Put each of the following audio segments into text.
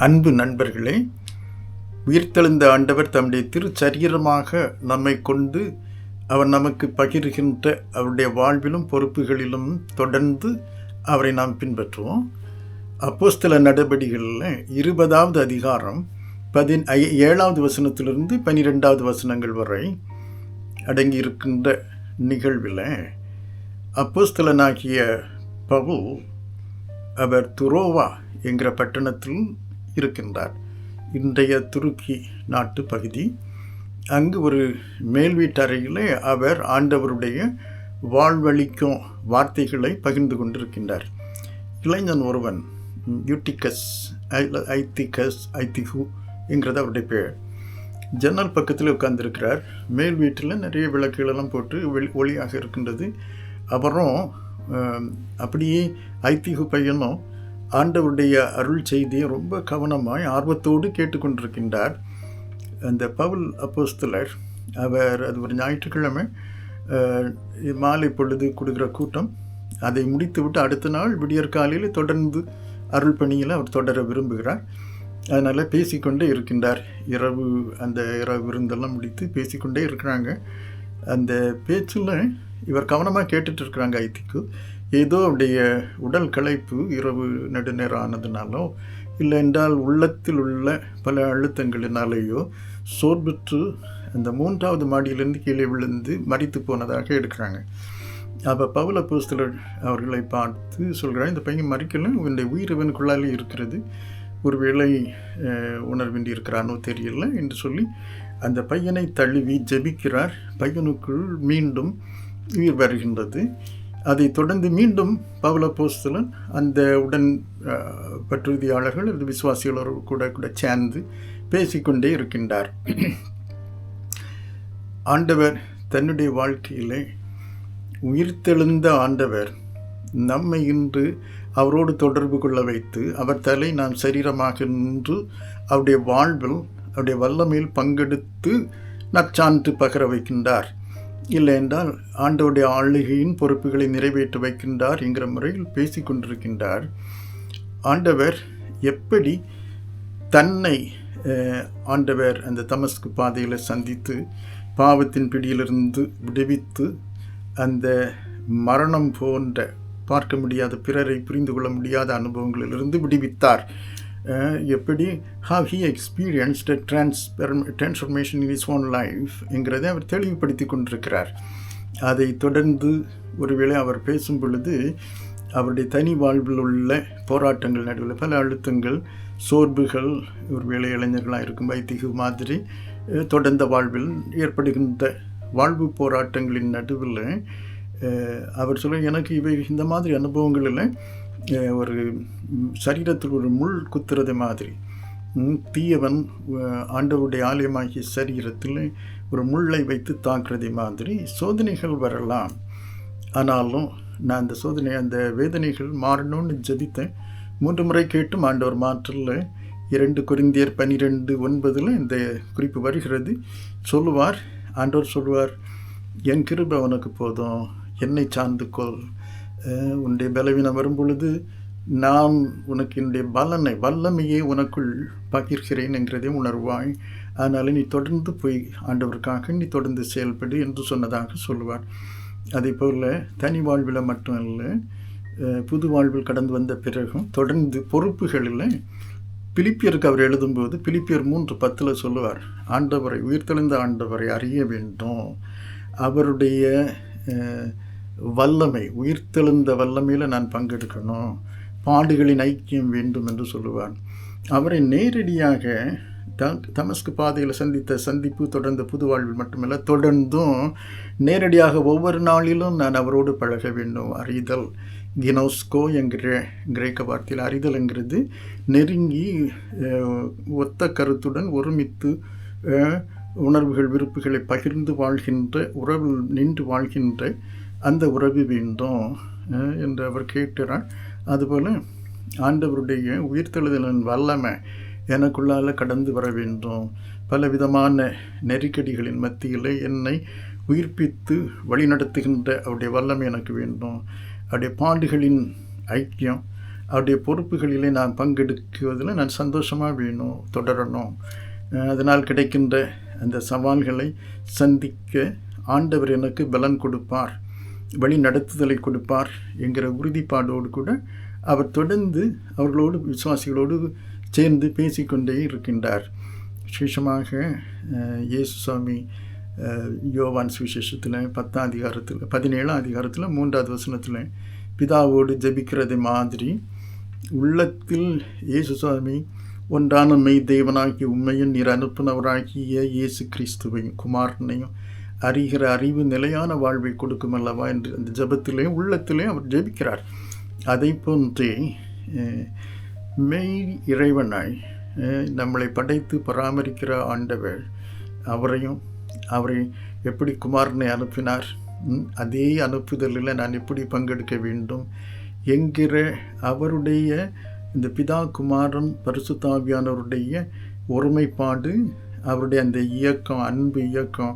அன்பு நண்பர்களே, உயிர்த்தெழுந்த ஆண்டவர் தம்முடைய திருச்சரீரமாக நம்மை கொண்டு அவர் நமக்கு பகிர்கின்ற அவருடைய வாழ்விலும் பொறுப்புகளிலும் தொடர்ந்து அவரை நாம் பின்பற்றுவோம். அப்போஸ்தல நடபடிகளில் 20வது அதிகாரம் 7வது வசனத்திலிருந்து 12வது வசனங்கள் வரை அடங்கி இருக்கின்ற நிகழ்வில் அப்போஸ்தலனாகிய பவுல் அவர் துரோவா என்கிற பட்டணத்தில் இருக்கின்றார். இன்றைய துருக்கி நாட்டு பகுதி. அங்கு ஒரு மேல் வீட்டறையில் அவர் ஆண்டவருடைய வாழ்வளிக்கும் வார்த்தைகளை பகிர்ந்து கொண்டிருக்கின்றார். இளைஞன் ஒருவன் யூட்டிகஸ் ஐத்திகு என்கிறது அவருடைய பெயர். ஜன்னல் பக்கத்தில் உட்கார்ந்துருக்கிறார். மேல் வீட்டில் நிறைய விளக்குகளெல்லாம் போட்டு ஒளியாக இருக்கின்றது. அவரும் அப்படியே ஐத்திகு பையனும் ஆண்டவருடைய அருள் செய்தியை ரொம்ப கவனமாய் ஆர்வத்தோடு கேட்டுக்கொண்டிருக்கின்றார். அந்த பவுல் அப்போஸ்தலர் அது ஒரு ஞாயிற்றுக்கிழமை மாலை பொழுது கொடுக்குற கூட்டம். அதை முடித்துவிட்டு அடுத்த நாள் விடியற்காலையில் தொடர்ந்து அருள் பணியில் அவர் தொடர விரும்புகிறார். அதனால் பேசிக்கொண்டே இருக்கின்றார். இரவு விருந்தெல்லாம் முடித்து பேசிக்கொண்டே இருக்கிறாங்க. அந்த பேச்சில் இவர் கவனமாக கேட்டுட்டு இருக்கிறாங்க. ஐத்திக்கு ஏதோ அவருடைய உடல் களைப்பு இரவு நெடுநேரம் ஆனதுனாலோ இல்லை என்றால் உள்ளத்தில் உள்ள பல அழுத்தங்களினாலேயோ சோர்வுற்று அந்த 3வது மாடியிலிருந்து கீழே விழுந்து மரித்து போனதாக எடுக்கிறாங்க. அப்போ பவுல் அப்போஸ்தலர் அவர்களை பார்த்து சொல்கிறார், இந்த பையன் மறிக்கல, இந்த உயிர் இவனுக்குள்ளாலே இருக்கிறது, ஒருவேளை உணர்வின்றி இருக்கிறானோ தெரியல என்று சொல்லி அந்த பையனை தழுவி ஜெபிக்கிறார். பையனுக்குள் மீண்டும் உயிர் வருகின்றது. அதை தொடர்ந்து மீண்டும் பவுல் அப்போஸ்தலன் அந்த உடன் பற்றுறுதியாளர்கள் அல்லது விசுவாசிகளோடு கூட சேர்ந்து பேசிக்கொண்டே இருக்கின்றார். ஆண்டவர் தன்னுடைய வாழ்க்கையிலே உயிர்த்தெழுந்த ஆண்டவர் நம்மை இன்று அவரோடு தொடர்பு கொள்ள வைத்து அவர் தலை நாம் சரீரமாக நின்று அவருடைய வாழ்வில் அவருடைய வல்லமையில் பங்கெடுத்து நற்சான்று பகர வைக்கின்றார். இல்லை என்றால் ஆண்டவருடைய ஆளுகையின் பொறுப்புகளை நிறைவேற்ற வைக்கின்றார் என்கிற முறையில் பேசி கொண்டிருக்கின்றார். ஆண்டவர் எப்படி தன்னை ஆண்டவர் அந்த தமஸ்கு பாதையில் சந்தித்து பாவத்தின் பிடியிலிருந்து விடுவித்து அந்த மரணம் போன்ற பார்க்க முடியாத பிறரை புரிந்து கொள்ள முடியாத அனுபவங்களிலிருந்து விடுவித்தார். எப்படி how he experienced a transformation in his own life என்கிறதை அவர் தெளிவுபடுத்தி கொண்டிருக்கிறார். அதை தொடர்ந்து ஒருவேளை அவர் பேசும் பொழுது அவருடைய தனி வாழ்வில் உள்ள போராட்டங்கள் நடுவில் பல அழுத்தங்கள் சோர்வுகள், ஒருவேளை இளைஞர்களாக இருக்கும் வைத்திகு மாதிரி தொடர்ந்த வாழ்வில் ஏற்படுகின்ற வாழ்வு போராட்டங்களின் நடுவில் அவர் சொல்ல, எனக்கு இந்த மாதிரி அனுபவங்களில் ஒரு சரீரத்தில் ஒரு முள் குத்துறது மாதிரி, தீயவன் ஆண்டவருடைய ஆலயமாகிய சரீரத்தில் ஒரு முள்ளை வைத்து தாக்குறதை மாதிரி சோதனைகள் வரலாம். ஆனாலும் நான் அந்த வேதனைகள் மாறணும்னு ஜெபித்தேன். 3 முறை கேட்டும் ஆண்டவர் மாற்றல. 2 கொரிந்தியர் 12:9 இந்த குறிப்பு வருகிறது. ஆண்டவர் சொல்லுவார், என் கிருபை உனக்கு போதும், என்னை சார்ந்து கொள். உன்னுடைய பலவீனம் வரும் பொழுது நான் உனக்கு என்னுடைய வல்லமையை உனக்குள் பகிர்கிறேன் என்கிறதே உணர்வாய். அதனால் நீ தொடர்ந்து போய் ஆண்டவருக்காக நீ தொடர்ந்து செயல்படு என்று சொன்னதாக சொல்லுவார். அதே போல் தனி வாழ்வில் மட்டுமல்ல, புது வாழ்வில் கடந்து வந்த பிறகும் தொடர்ந்து பொறுப்புகளில் பிலிப்பியருக்கு அவர் எழுதும்போது பிலிப்பியர் 3:10 சொல்லுவார், ஆண்டவரை உயிர்த்தெழுந்த ஆண்டவரை அறிய வேண்டும், அவருடைய வல்லமை உயிர்த்தெழுந்த வல்லமையில் நான் பங்கெடுக்கணும், பாடுகளின் ஐக்கியம் வேண்டும் என்று சொல்லுவார். அவரை நேரடியாக தமஸ்கு பாதையில் சந்தித்த சந்திப்பு தொடர்ந்த புது வாழ்வில் மட்டுமல்ல, தொடர்ந்தும் நேரடியாக ஒவ்வொரு நாளிலும் நான் அவரோடு பழக வேண்டும். அறிதல், கினோஸ்கோ என்கிற கிரேக்க வார்த்தையில் அறிதல் என்கிறது நெருங்கி ஒத்த கருத்துடன் ஒருமித்து உணர்வுகள் விருப்புகளை பகிர்ந்து வாழ்கின்ற உறவில் நின்று வாழ்கின்ற அந்த உறவு வேண்டும் என்று அவர் கேட்கிறார். அதுபோல் ஆண்டவருடைய உயிர்த்தெழுதலின் வல்லமை எனக்குள்ளால் கடந்து வர வேண்டும். பலவிதமான நெருக்கடிகளின் மத்தியில் என்னை உயிர்ப்பித்து வழிநடத்துகின்ற அவருடைய வல்லமை எனக்கு வேண்டும். அவருடைய பாடுகளின் ஐக்கியம், அவருடைய பொறுப்புகளிலே நான் பங்கெடுக்குவதில் நான் சந்தோஷமாக வேணும், தொடரணும். அதனால் கிடைக்கின்ற அந்த சவால்களை சந்திக்க ஆண்டவர் எனக்கு பலன் கொடுப்பார், வழி நடத்துதலை கொடுப்பார் என்கிற உறுதிப்பாடோடு கூட அவர் தொடர்ந்து அவர்களோடு, விசுவாசிகளோடு சேர்ந்து பேசிக்கொண்டே இருக்கின்றார். விசேஷமாக இயேசு சுவாமி யோவான் சுவிசேஷத்தில் 10ஆம் அதிகாரத்தில் 17ஆம் அதிகாரத்தில் 3வது வசனத்தில் பிதாவோடு ஜெபிக்கிறது மாதிரி உள்ளத்தில் இயேசு சுவாமி ஒன்றான மெய் தேவனாகிய உண்மையும் நீர் அனுப்பினவராகிய இயேசு கிறிஸ்துவையும் குமாரனையும் அறிகிற அறிவு நிலையான வாழ்வை கொடுக்கும் அல்லவா என்று அந்த ஜெபத்திலே உள்ளத்திலே அவர் ஜெபிக்கிறார். அதை போன்றே மெய் இறைவனாய் நம்மளை படைத்து பராமரிக்கிற ஆண்டவர் அவரை எப்படி குமாரனை அனுப்பினார், அதே அனுப்புதலில் நான் எப்படி பங்கெடுக்க வேண்டும் என்கிற அவருடைய இந்த பிதா குமாரன் பரிசுத்த ஆவியானவருடைய ஒருமைப்பாடு, அவருடைய அந்த இயக்கம், அன்பு இயக்கம்,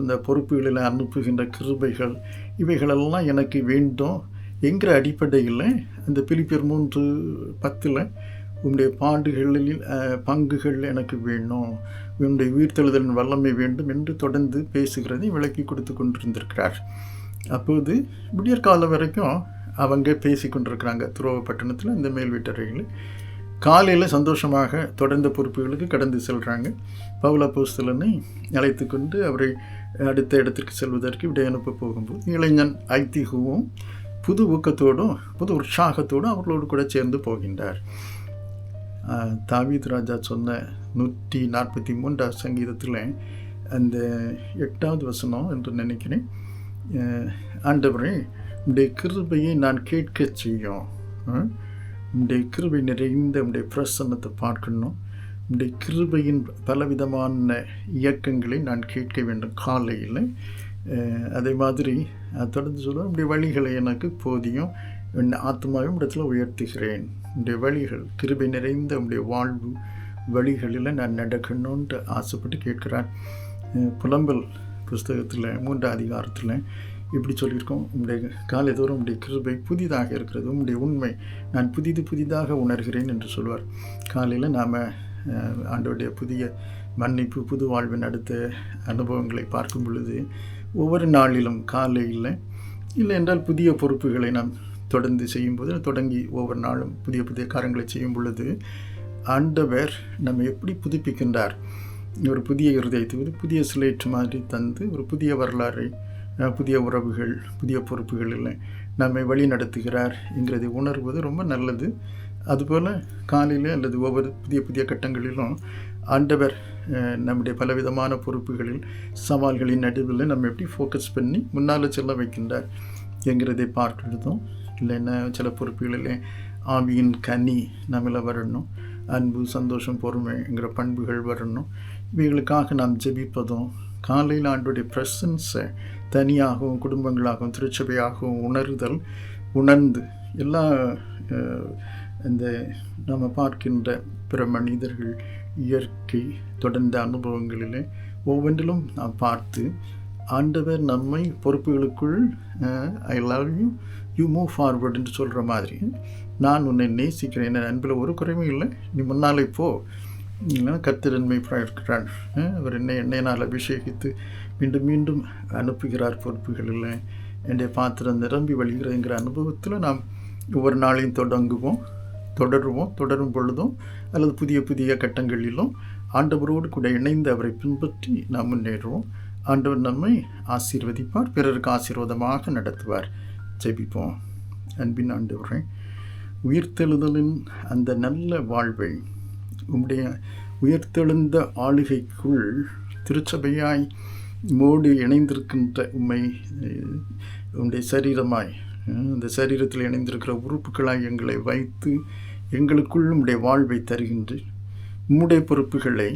இந்த பொறுப்புகளில் அனுப்புகின்ற கிருபைகள், இவைகளெல்லாம் எனக்கு வேண்டும் என்கிற அடிப்படையில் அந்த பிலிப்பியர் 3:10 உன்னுடைய பாடுகளில் பங்குகள் எனக்கு வேணும், உன்னுடைய உயிர்த்தெழுதலின் வல்லமை வேண்டும் என்று தொடர்ந்து பேசுகிறதை விளக்கி கொடுத்து கொண்டிருந்திருக்கிறார். அப்போது விடியற்காலம் வரைக்கும் அவங்க பேசி கொண்டிருக்கிறாங்க துரோவ பட்டணத்தில் இந்த மேல் வீட்டறையில். காலையில் சந்தோஷமாக தொடர்ந்த பொறுப்புகளுக்கு கடந்து செல்கிறாங்க. பவுல் அப்போஸ்தலனை அழைத்து கொண்டு அவரை அடுத்த இடத்திற்கு செல்வதற்கு விடை அனுப்ப போகும்போது இளைஞன் ஐத்திகுவும் புது ஊக்கத்தோடும் புது உற்சாகத்தோடும் அவர்களோடு கூட சேர்ந்து போகின்றார். தாவீது ராஜா சொன்ன 143 சங்கீதத்தில் அந்த 8வது வசனம் என்று நினைக்கிறேன், ஆண்டவரே உம்முடைய கிருபையை நான் கேட்க செய்யும், உம்முடைய கிருபை நிறைந்த உம்முடைய பிரசன்னத்தை பார்க்கணும், உம்முடைய கிருபையின் பலவிதமான இயக்கங்களை நான் கேட்க வேண்டும் காலையில். அதே மாதிரி தொடர்ந்து சொல்ல உம்முடைய வழிகளை எனக்கு போதியும், என் ஆத்மாவும் இடத்துல உயர்த்துகிறேன், உடைய வழிகள் கிருபை நிறைந்த உடைய வாழ்வு வழிகளில் நான் நடக்கணுன்ட்டு ஆசைப்பட்டு கேட்குறார். புலம்பல் புஸ்தகத்தில் 3ஆம் அதிகாரத்தில் இப்படி சொல்லியிருக்கோம், உங்களுடைய காலைதோறும் உடைய கிருபை புதிதாக இருக்கிறது, உங்களுடைய உண்மை நான் புதிதாக உணர்கிறேன் என்று சொல்வார். காலையில் நாம் ஆண்டவருடைய புதிய மன்னிப்பு, புது வாழ்வின் அடுத்த அனுபவங்களை பார்க்கும் பொழுது ஒவ்வொரு நாளிலும் காலையில் இல்லை என்றால் புதிய பொறுப்புகளை நாம் தொடர்ந்து செய்யும்போது, தொடங்கி ஒவ்வொரு நாளும் புதிய காரியங்களை செய்யும் பொழுது ஆண்டவர் நம்ம எப்படி புதுப்பிக்கின்றார். ஒரு புதிய இருதயத்துக்கு புதிய ஸ்லேட் மாதிரி தந்து ஒரு புதிய வரலாறை, புதிய உறவுகள், புதிய பொறுப்புகளில் நம்மை வழி நடத்துகிறார் என்கிறதை உணர்வது ரொம்ப நல்லது. அதுபோல் காலையில் அல்லது ஒவ்வொரு புதிய கட்டங்களிலும் ஆண்டவர் நம்முடைய பலவிதமான பொறுப்புகளில் சவால்களின் நடுவில் நம்ம எப்படி ஃபோக்கஸ் பண்ணி முன்னால் செல்ல வைக்கின்றார் என்கிறதை பார்க்கிறதும், இல்லைன்னா சில பொறுப்புகளில் ஆவியின் கனி நம்மள வரணும், அன்பு, சந்தோஷம், பொறுமைங்கிற பண்புகள் வரணும். இவைகளுக்காக நாம் ஜெபிப்பதும், காலையில் ஆண்டோடைய ப்ரெசன்ஸை தனியாகவும் குடும்பங்களாகவும் திருச்சபையாகவும் உணர்ந்து எல்லா இந்த நம்ம பார்க்கின்ற பிற மனிதர்கள், இயற்கை, தொடர்ந்த அனுபவங்களில் ஒவ்வொன்றிலும் நாம் பார்த்து ஆண்டவர் நம்மை பொறுப்புகளுக்குள் I love you, you move forward என்று சொல்கிற மாதிரி, நான் உன்னை நேசிக்கிறேன், என் அன்பில் ஒரு குறைவும் இல்லை, நீ முன்னாலே போ, கர்த்தர் நன்மையாக இருக்கிறார், அவர் என்னையினால் அபிஷேகித்து மீண்டும் அனுப்புகிறார் பொறுப்புகளில், என்னுடைய பாத்திரம் நிரம்பி வழிகிறதுங்கிற அனுபவத்தில் நாம் ஒவ்வொரு நாளையும் தொடரும் பொழுதும் அல்லது புதிய கட்டங்களிலும் ஆண்டவரோடு கூட இணைந்து அவரை பின்பற்றி நாம் முன்னேறுவோம். ஆண்டவர் நம்மை ஆசீர்வதிப்பார், பிறருக்கு ஆசீர்வாதமாக நடத்துவார். ஜெபிப்போம். அன்பின் ஆண்டவரே, உயிர்த்தெழுதலின் அந்த நல்ல வாழ்வை உம்முடைய உயிர்த்தெழுந்த ஆளுகைக்குள் திருச்சபையாய் மோடு இணைந்திருக்கின்ற உம்முடைய சரீரமாய், இந்த சரீரத்தில் இணைந்திருக்கிற உறுப்புகளாய் எங்களை வைத்து எங்களுக்குள் உம்முடைய வாழ்வை தருகின்றேன். உம்முடைய பொறுப்புகளை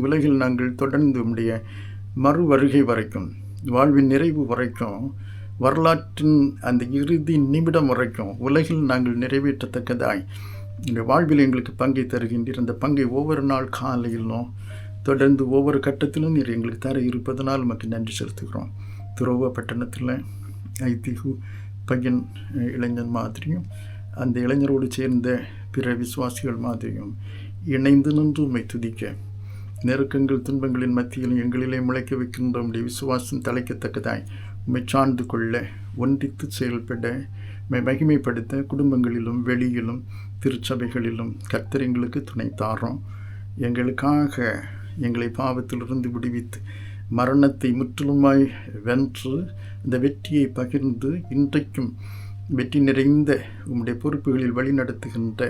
உலகில் நாங்கள் தொடர்ந்து உம்முடைய மறு வருகை வரைக்கும், வாழ்வின் நிறைவு வரைக்கும், வரலாற்றின் அந்த இறுதி நிமிடம் வரைக்கும் உலகில் நாங்கள் நிறைவேற்றத்தக்கதாய் இந்த வாழ்வில் எங்களுக்கு பங்கை தருகின்றீர். அந்த பங்கை ஒவ்வொரு நாள் காலையிலும் தொடர்ந்து ஒவ்வொரு கட்டத்திலும் நீர் எங்களுக்கு தர இருப்பதனால் நமக்கு நன்றி செலுத்துகிறோம். துரோவ பட்டணத்தில் ஐத்திகு பையன் இளைஞன் மாதிரியும் அந்த இளைஞரோடு சேர்ந்த பிற விசுவாசிகள் மாதிரியும் இணைந்து நின்று உம்மை துதிக்க, நெருக்கங்கள் துன்பங்களின் மத்தியிலும் எங்களிலே முளைக்க வைக்கின்ற உம்முடைய விசுவாசம் தலைக்கத்தக்கதாய் உம்மை சார்ந்து கொள்ள, ஒன்றித்து செயல்பட, மகிமைப்படுத்த குடும்பங்களிலும் வெளியிலும் திருச்சபைகளிலும் கர்த்தர் எங்களுக்கு துணை தாரோம். எங்களுக்காக எங்களை பாவத்திலிருந்து விடுவித்து மரணத்தை முற்றிலுமாய் வென்று இந்த வெற்றியை பகிர்ந்து இன்றைக்கும் வெற்றி நிறைந்த உம்முடைய பொறுப்புகளில் வழி நடத்துகின்ற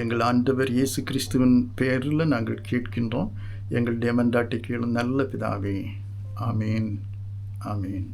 எங்கள் ஆண்டவர் இயேசு கிறிஸ்துவின் பெயரில் நாங்கள் கேட்கின்றோம். எங்களுடைய மன்றாட்டை கேளும் நல்ல பிதாவே. ஆமீன், ஆமீன்.